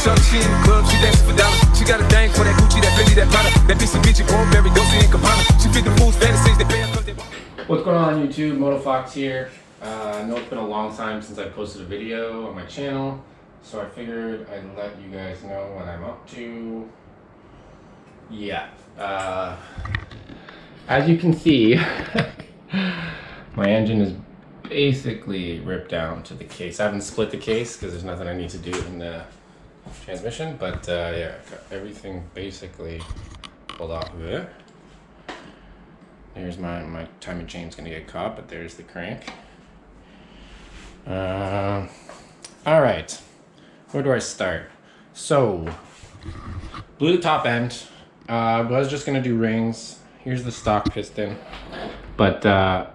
Shorty, she in the club, she dancing for dollars. She got a thing for that Gucci, that Fendi, that Prada, that Mitsubishi, Burberry, Dolce & Gabbana. She fit the fools' fantasies, they pay her 'cause they want. What's going on YouTube? MotoFox here. I know it's been a long time since I posted a video on my channel, so I figured I'd let you guys know what I'm up to. Yeah, as you can see, my engine is basically ripped down to the case. I haven't split the case because there's nothing I need to do in the transmission, but yeah, got everything basically pulled off of it. There's my timing chain's gonna get caught, but there's the crank. All right, where do I start? So, blew the top end. I was just gonna do rings. Here's the stock piston. But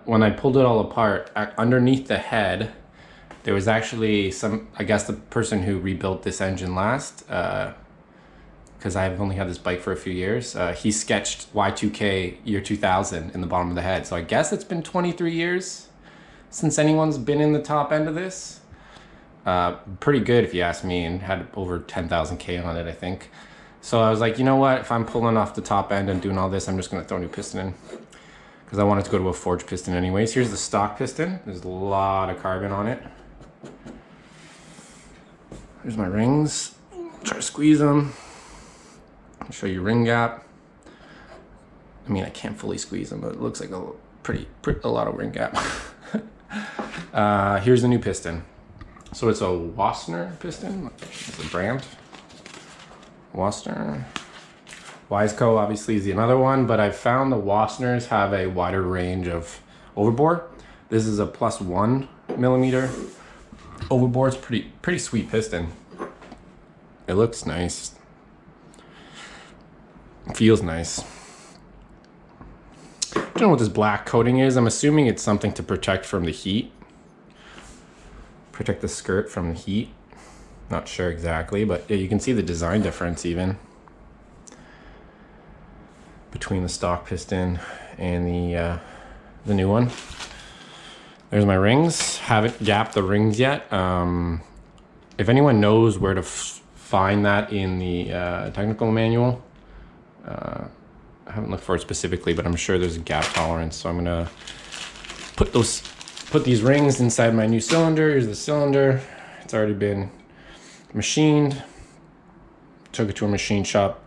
when I pulled it all apart, underneath the head, there was actually some, I guess the person who rebuilt this engine last, because I've only had this bike for a few years, he sketched Y2K year 2000 in the bottom of the head. So I guess it's been 23 years since anyone's been in the top end of this. Pretty good if you ask me, and had over 10,000 K on it, I think. So I was like, you know what, if I'm pulling off the top end and doing all this, I'm just gonna throw a new piston in, because I wanted to go to a forged piston anyways. Here's the stock piston. There's a lot of carbon on it. Here's my rings. Try to squeeze them. I'll show you ring gap. I mean, I can't fully squeeze them, but it looks like a lot of ring gap. Here's the new piston. So it's a Wassner piston. It's a brand. Wassner. Wiseco obviously is another one, but I found the Wassners have a wider range of overbore. This is a +1 millimeter overbore. It's pretty sweet piston. It looks nice. It feels nice. I don't know what this black coating is. I'm assuming it's something to protect from the heat. Protect the skirt from the heat. Not sure exactly, but yeah, you can see the design difference even between the stock piston and the new one. There's my rings. Haven't gapped the rings yet. If anyone knows where to find that in the technical manual, I haven't looked for it specifically, but I'm sure there's a gap tolerance. So I'm gonna put these rings inside my new cylinder. Here's the cylinder. It's already been machined. Took it to a machine shop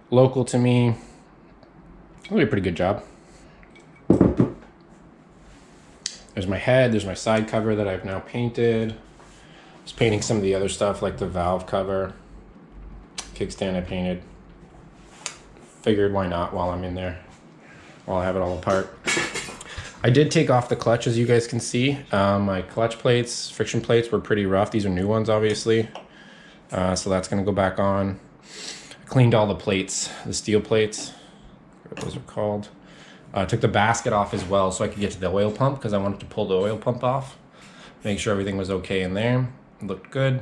local to me. Really a pretty good job. There's my head, there's my side cover that I've now painted. I was painting some of the other stuff like the valve cover. Kickstand I painted. Figured why not while I'm in there, while I have it all apart. I did take off the clutch, as you guys can see. My clutch plates, friction plates were pretty rough. These are new ones, obviously. So that's gonna go back on. I cleaned all the plates, the steel plates, what those are called. Took the basket off as well so I could get to the oil pump, because I wanted to pull the oil pump off. Make sure everything was okay in there. It looked good.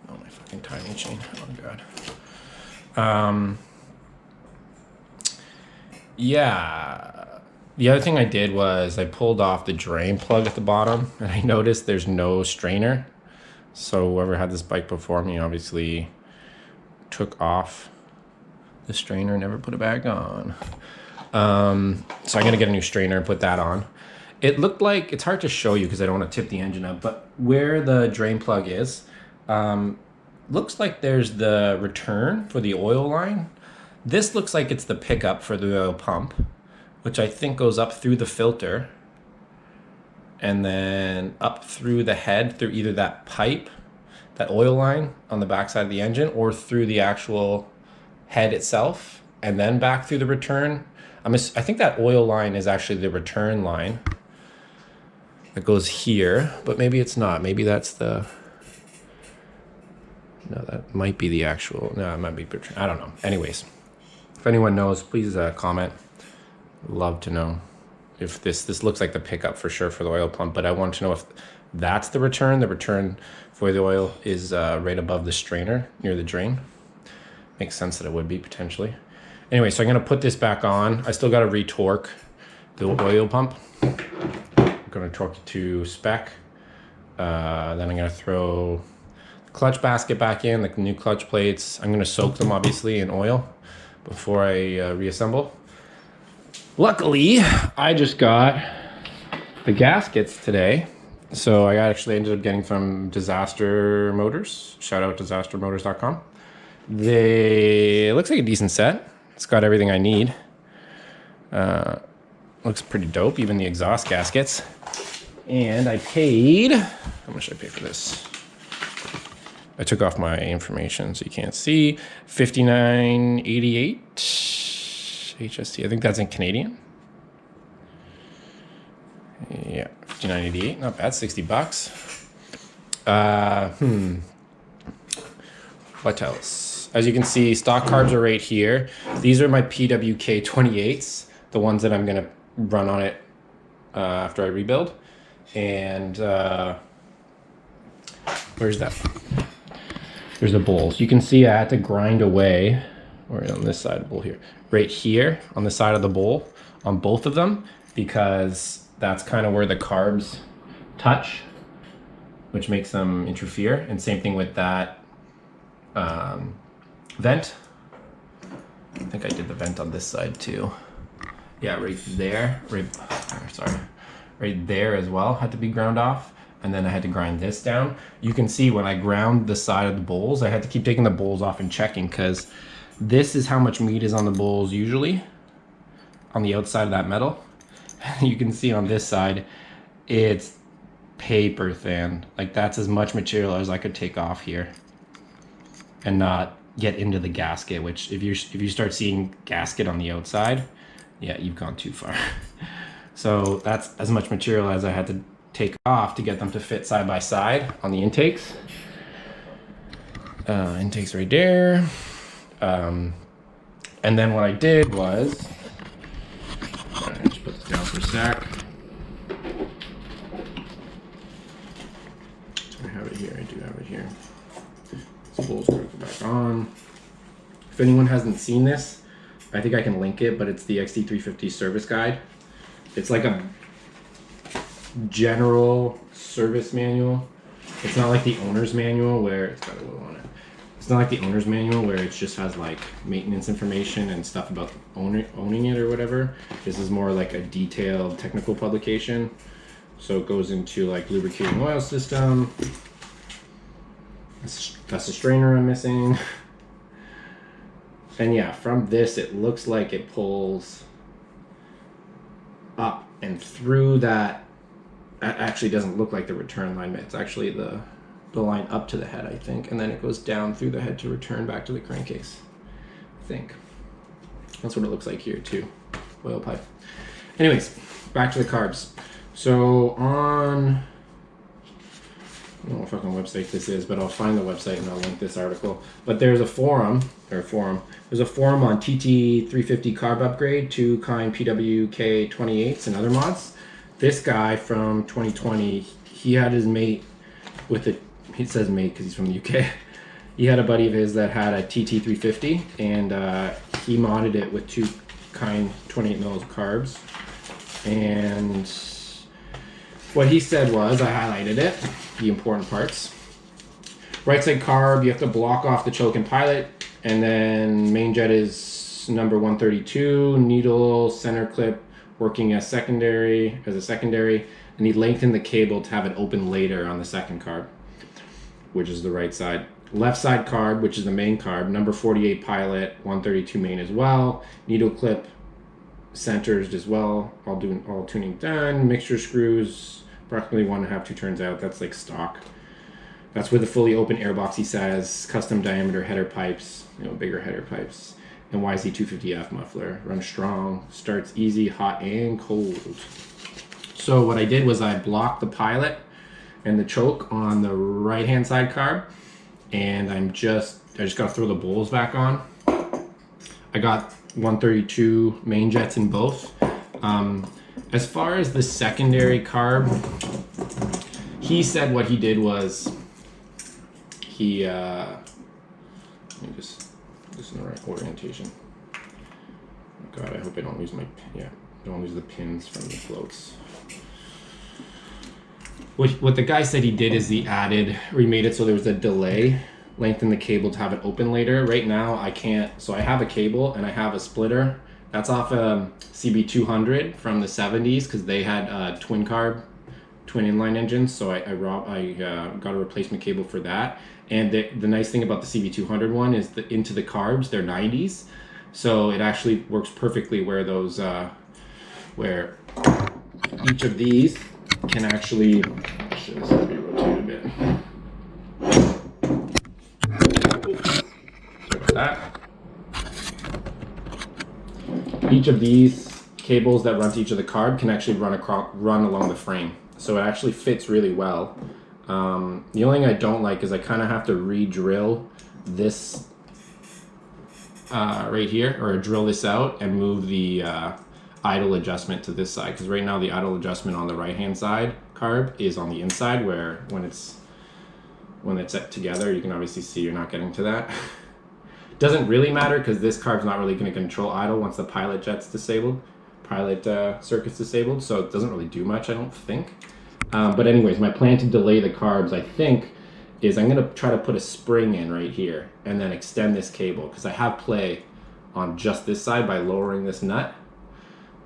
Oh, my fucking timing chain, oh God. Yeah. The other thing I did was I pulled off the drain plug at the bottom, and I noticed there's no strainer. So whoever had this bike before me obviously took off the strainer and never put it back on. So I'm gonna get a new strainer and put that on. It looked like, it's hard to show you because I don't want to tip the engine up, but where the drain plug is, looks like there's the return for the oil line. This looks like it's the pickup for the oil pump, which I think goes up through the filter and then up through the head through either that pipe, that oil line on the backside of the engine, or through the actual head itself, and then back through the return. I think that oil line is actually the return line that goes here, but maybe it's not. Maybe that's the, no, that might be the actual, no, it might be, I don't know. Anyways, if anyone knows, please comment. Love to know if this looks like the pickup for sure for the oil pump, but I want to know if that's the return. The return for the oil is right above the strainer near the drain. Makes sense that it would be potentially. Anyway, so I'm gonna put this back on. I still gotta re-torque the oil pump. I'm gonna torque it to spec. Then I'm gonna throw clutch basket back in, like the new clutch plates. I'm gonna soak them obviously in oil before I reassemble. Luckily, I just got the gaskets today. So I actually ended up getting from Disaster Motors. Shout out disastermotors.com. It looks like a decent set. It's got everything I need. Looks pretty dope, even the exhaust gaskets. And I paid, how much did I pay for this? I took off my information so you can't see. $59.88 HST. I think that's in Canadian. Yeah, $59.88. Not bad. $60. What else? As you can see, stock carbs are right here. These are my PWK 28s, the ones that I'm gonna run on it after I rebuild. And where's that? There's the bowls. You can see I had to grind away, or on this side of the bowl here, right here on the side of the bowl on both of them, because that's kind of where the carbs touch, which makes them interfere. And same thing with that vent. I think I did the vent on this side too. Yeah, right there, right there as well had to be ground off. And then I had to grind this down. You can see when I ground the side of the bowls, I had to keep taking the bowls off and checking, because this is how much meat is on the bowls usually on the outside of that metal. You can see on this side, it's paper thin. Like that's as much material as I could take off here and not get into the gasket, which if you start seeing gasket on the outside, yeah, you've gone too far. So that's as much material as I had to take off to get them to fit side by side on the intakes. Intakes right there. And then what I did was, just put this down for a sec. I have it here. I do have it here. This bowl's going to go back on. If anyone hasn't seen this, I think I can link it, but it's the XT350 service guide. It's like a general service manual. It's not like the owner's manual where it's got a little on it. It's not like the owner's manual where it just has like maintenance information and stuff about owning it or whatever. This is more like a detailed technical publication. So it goes into like lubricating oil system. That's the strainer I'm missing. And yeah, from this it looks like it pulls up and through that. That actually doesn't look like the return line. It's actually the line up to the head, I think. And then it goes down through the head to return back to the crankcase, I think. That's what it looks like here too, oil pipe. Anyways, back to the carbs. So on, I don't know what fucking website this is, but I'll find the website and I'll link this article. But there's a forum, there's a forum on TT350 carb upgrade, 2-kind PWK 28s and other mods. This guy from 2020, he had his mate with a, he says mate because he's from the UK. He had a buddy of his that had a TT350 and he modded it with 2-kind 28 mils of carbs. And what he said was, I highlighted it, the important parts. Right side carb, you have to block off the choke and pilot. And then main jet is number 132, needle, center clip, working as a secondary, and he lengthened the cable to have it open later on the second carb, which is the right side. Left side carb, which is the main carb, number 48 pilot, 132 main as well. Needle clip centers as well, all tuning done. Mixture screws, approximately 1.5, 2 turns out, that's like stock. That's with a fully open airbox, he says, custom diameter header pipes, bigger header pipes. And YZ250F muffler, runs strong, starts easy, hot and cold. So what I did was I blocked the pilot and the choke on the right hand side carb, and I just gotta throw the bowls back on. I got 132 main jets in both. As far as the secondary carb, he said what he did was he let me just put this in the right orientation. Oh God, I hope I don't lose my, don't lose the pins from the floats. What the guy said he did is he made it so there was a delay, lengthen the cable to have it open later. Right now I can't, so I have a cable and I have a splitter. That's off a CB200 from the 70s because they had twin carb, twin inline engines. So I got a replacement cable for that. And the nice thing about the CB200 one is into the carbs, they're 90s. So it actually works perfectly where those, where each of these can actually, this has to be rotated a bit. Sorry about that. Each of these cables that run to each of the carb can actually run along the frame. So it actually fits really well. The only thing I don't like is I kind of have to re-drill this right here, or drill this out and move the idle adjustment to this side, because right now the idle adjustment on the right hand side carb is on the inside, where when it's set together you can obviously see you're not getting to that. Doesn't really matter because this carb's not really going to control idle once the pilot circuit's disabled, so it doesn't really do much, I don't think. But anyways, my plan to delay the carbs, I think, is I'm going to try to put a spring in right here and then extend this cable, because I have play on just this side by lowering this nut.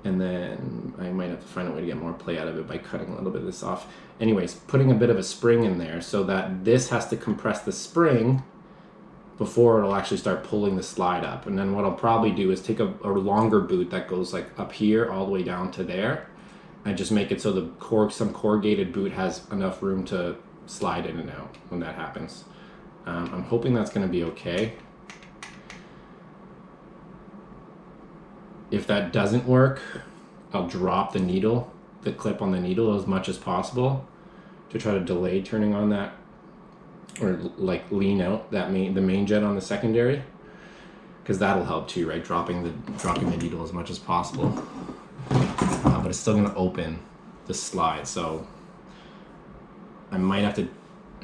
And then I might have to find a way to get more play out of it by cutting a little bit of this off. Anyways, putting a bit of a spring in there so that this has to compress the spring before it'll actually start pulling the slide up. And then what I'll probably do is take a longer boot that goes like up here all the way down to there, and just make it so some corrugated boot has enough room to slide in and out when that happens. I'm hoping that's going to be okay. If that doesn't work, I'll drop the needle, the clip on the needle, as much as possible to try to delay turning on that, or like lean out the main jet on the secondary, because that'll help too, right? Dropping the needle as much as possible, but it's still going to open the slide, so I'm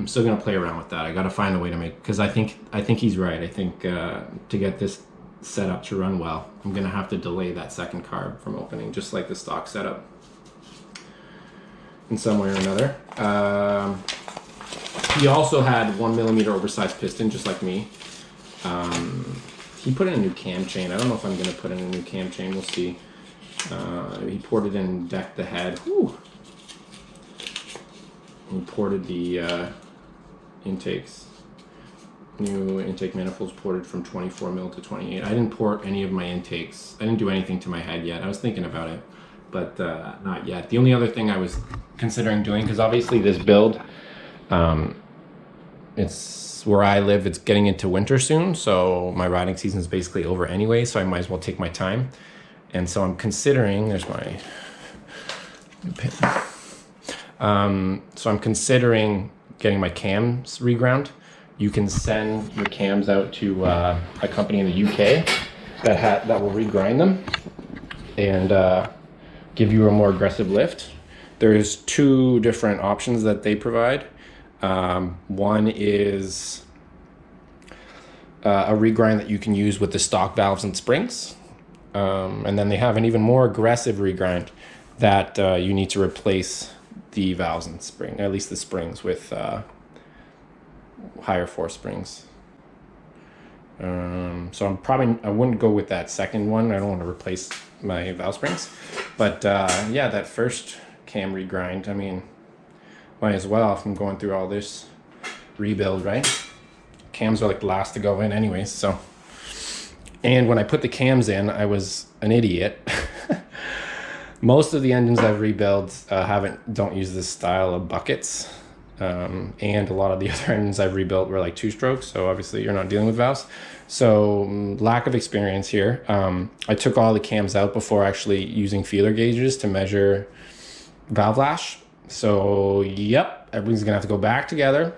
still going to play around with that. I got to find a way to because I think he's right. I think to get this set up to run well, I'm going to have to delay that second carb from opening, just like the stock setup, in some way or another. He also had 1mm oversized piston, just like me. He put in a new cam chain. I don't know if I'm going to put in a new cam chain. We'll see. He ported and decked the head. Whew. He ported the intakes. New intake manifolds ported from 24mm to 28. I didn't port any of my intakes. I didn't do anything to my head yet. I was thinking about it, but not yet. The only other thing I was considering doing, because obviously this build, it's where I live, it's getting into winter soon, so my riding season is basically over anyway, so I might as well take my time. And so I'm considering, there's my new pin. So I'm considering getting my cams reground. You can send your cams out to a company in the UK that will regrind them and give you a more aggressive lift. There's two different options that they provide. One is a regrind that you can use with the stock valves and springs. And then they have an even more aggressive regrind that you need to replace the valves and spring, at least the springs, with higher force springs. So I wouldn't go with that second one. I don't want to replace my valve springs, but yeah, that first cam regrind, I mean, might as well if I'm going through all this rebuild, right? Cams are like the last to go in anyways, so. And when I put the cams in, I was an idiot. Most of the engines I've rebuilt don't use this style of buckets. And a lot of the other engines I've rebuilt were like 2-strokes, so obviously you're not dealing with valves. So lack of experience here. I took all the cams out before actually using feeler gauges to measure valve lash. So yep, everything's gonna have to go back together.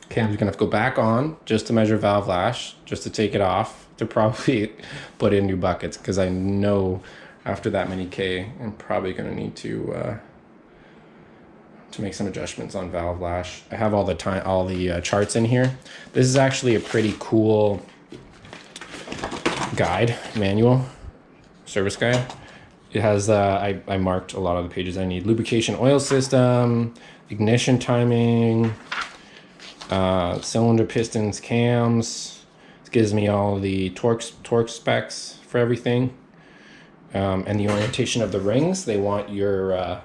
Cams are gonna have to go back on just to measure valve lash, just to take it off, to probably put in new buckets, because I know after that many K, I'm probably gonna need to make some adjustments on valve lash. I have all the charts in here. This is actually a pretty cool guide, manual, service guide. It has, I marked a lot of the pages I need. Lubrication oil system, ignition timing, cylinder, pistons, cams. It gives me all the torque specs for everything, and the orientation of the rings. They want your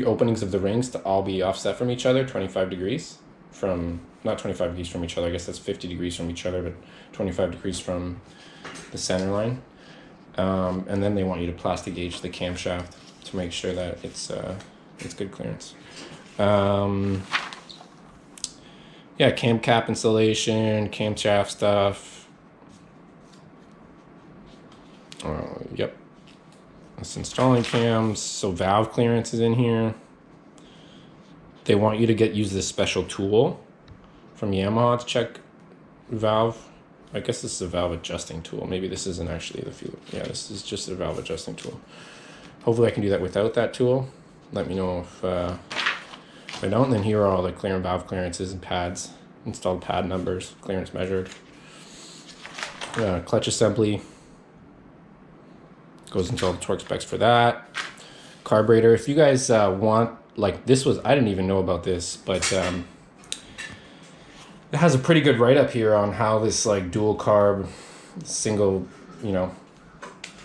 openings of the rings to all be offset from each other, 25 degrees from, not 25 degrees from each other, I guess that's 50 degrees from each other, but 25 degrees from the center line. And then they want you to plastic gauge the camshaft to make sure that it's good clearance. Yeah, cam cap installation, camshaft stuff. Yep. It's installing cams, so valve clearance is in here. They want you to use this special tool from Yamaha to check valve. I guess this is a valve adjusting tool. Maybe this isn't actually the fuel. Yeah, this is just a valve adjusting tool. Hopefully I can do that without that tool. Let me know if I don't. Then here are all the valve clearances and pads, installed pad numbers, clearance measured. Clutch assembly. Goes into all the torque specs for that. Carburetor. If you guys want, like this was, I didn't even know about this, but it has a pretty good write-up here on how this like dual carb, single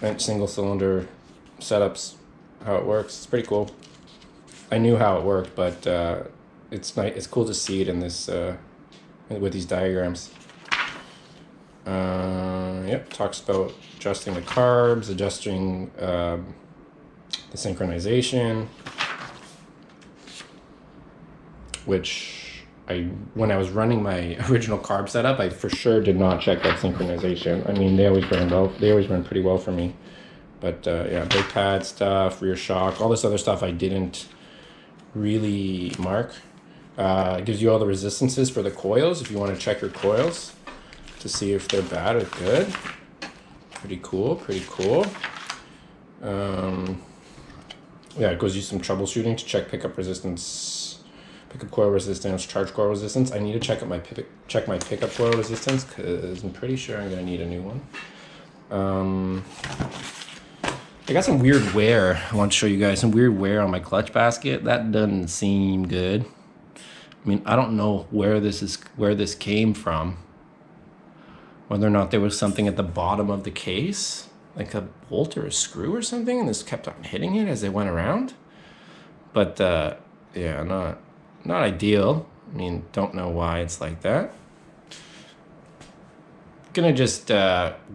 cylinder setups, how it works. It's pretty cool. I knew how it worked, but it's nice. It's cool to see it in this with these diagrams. Yep, talks about adjusting the carbs, adjusting the synchronization, which when I was running my original carb setup, I for sure did not check that synchronization. I mean, they always run well. They always run pretty well for me. But yeah, brake pad stuff, rear shock, all this other stuff I didn't really mark. It gives you all the resistances for the coils if you want to check your coils to see if they're bad or good. Pretty cool, pretty cool. Yeah, it goes you some troubleshooting to check pickup resistance, pickup coil resistance, charge coil resistance. I need to check my pickup coil resistance because I'm pretty sure I'm gonna need a new one. I got some weird wear. I want to show you guys some weird wear on my clutch basket. That doesn't seem good. I mean, I don't know where this came from. Whether or not there was something at the bottom of the case, like a bolt or a screw or something, and this kept on hitting it as they went around. But yeah, not ideal. I mean, don't know why it's like that. Gonna just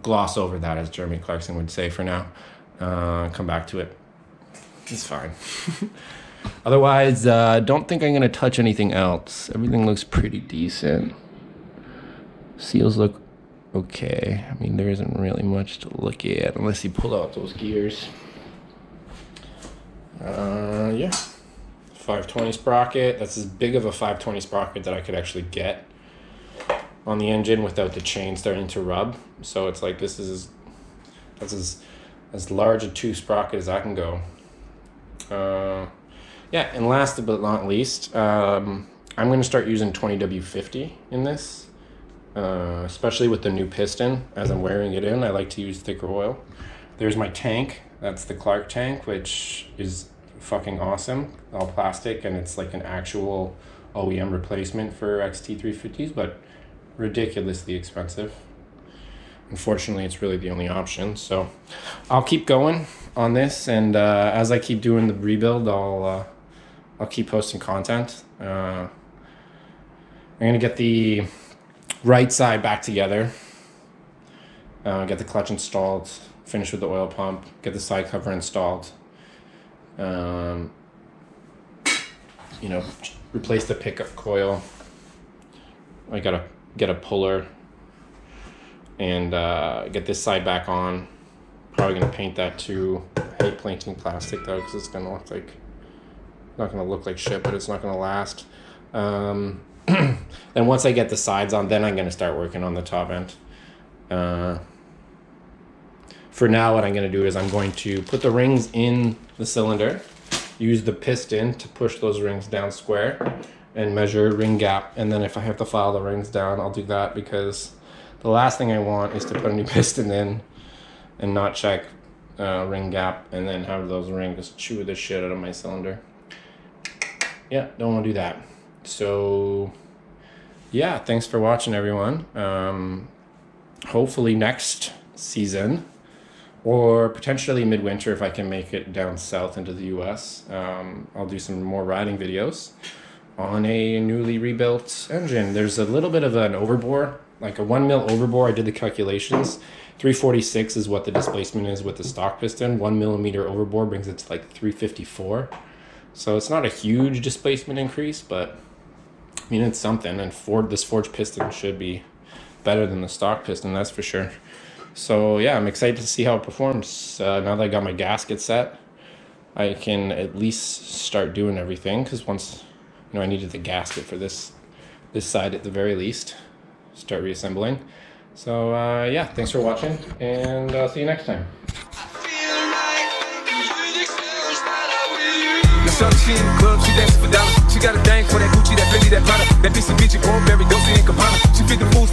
gloss over that, as Jeremy Clarkson would say, for now. Come back to it. It's fine. Otherwise, don't think I'm gonna touch anything else. Everything looks pretty decent. Seals look okay. I mean, there isn't really much to look at unless you pull out those gears. Yeah. 520 sprocket. That's as big of a 520 sprocket that I could actually get on the engine without the chain starting to rub. So it's like that's as large a 2 sprocket as I can go. Yeah, and last but not least, I'm going to start using 20W50 in this, especially with the new piston. As I'm wearing it in, I like to use thicker oil. There's my tank. That's the Clark tank, which is fucking awesome. All plastic, and it's like an actual OEM replacement for XT350s, but ridiculously expensive. Unfortunately, it's really the only option. So I'll keep going on this, and as I keep doing the rebuild, I'll keep posting content. I'm gonna get the right side back together, get the clutch installed, finish with the oil pump, get the side cover installed, replace the pickup coil. I gotta get a puller and get this side back on. Probably gonna paint that too. I hate painting plastic though, because it's gonna look like, not gonna look like shit, but it's not gonna last. Then once I get the sides on, then I'm gonna start working on the top end. For now, what I'm gonna do is I'm going to put the rings in the cylinder, use the piston to push those rings down square, and measure ring gap. And then if I have to file the rings down, I'll do that, because the last thing I want is to put a new piston in and not check ring gap, and then have those rings chew the shit out of my cylinder. Yeah, don't want to do that. So yeah, thanks for watching, everyone. Hopefully next season, or potentially midwinter if I can make it down south into the US, I'll do some more riding videos on a newly rebuilt engine. There's a little bit of an overbore, like a 1 mil overbore. I did the calculations. 346 is what the displacement is with the stock piston. 1 millimeter overbore brings it to like 354. So it's not a huge displacement increase, but I mean, it's something. And this forged piston should be better than the stock piston, that's for sure. So yeah, I'm excited to see how it performs. Now that I got my gasket set, I can at least start doing everything, because once, you know, I needed the gasket for this side at the very least. Start reassembling. So yeah, thanks for watching, and I'll see you next time. Shorty, she in the club, she dancing for dollars. She got a thing for that Gucci, that Fendi, that Prada, that Piston, Cornberry, Dolce and Gabbana. She fit the food